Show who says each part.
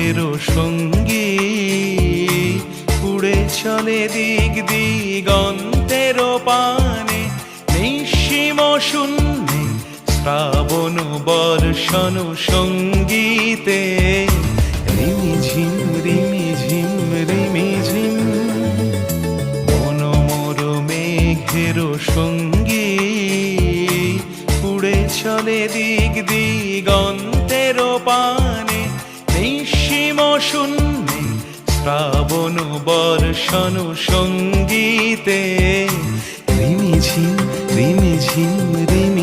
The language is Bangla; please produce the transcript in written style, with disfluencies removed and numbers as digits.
Speaker 1: মেঘের সঙ্গী উড়ে চলে দিক দিগন্তের পানে, নিঃসীম শূন্যে শ্রাবণ বর্ষণ সঙ্গীতে রিমিঝিম রিমিঝিম রিমিঝিম। মনোমোর মেঘের সঙ্গী উড়ে চলে দিক দিগন্তের পানে, নিঃসীম শূন্যে শ্রাবণ বর্ষণ সঙ্গীতে রিমিঝিম রিমিঝিম রিমি।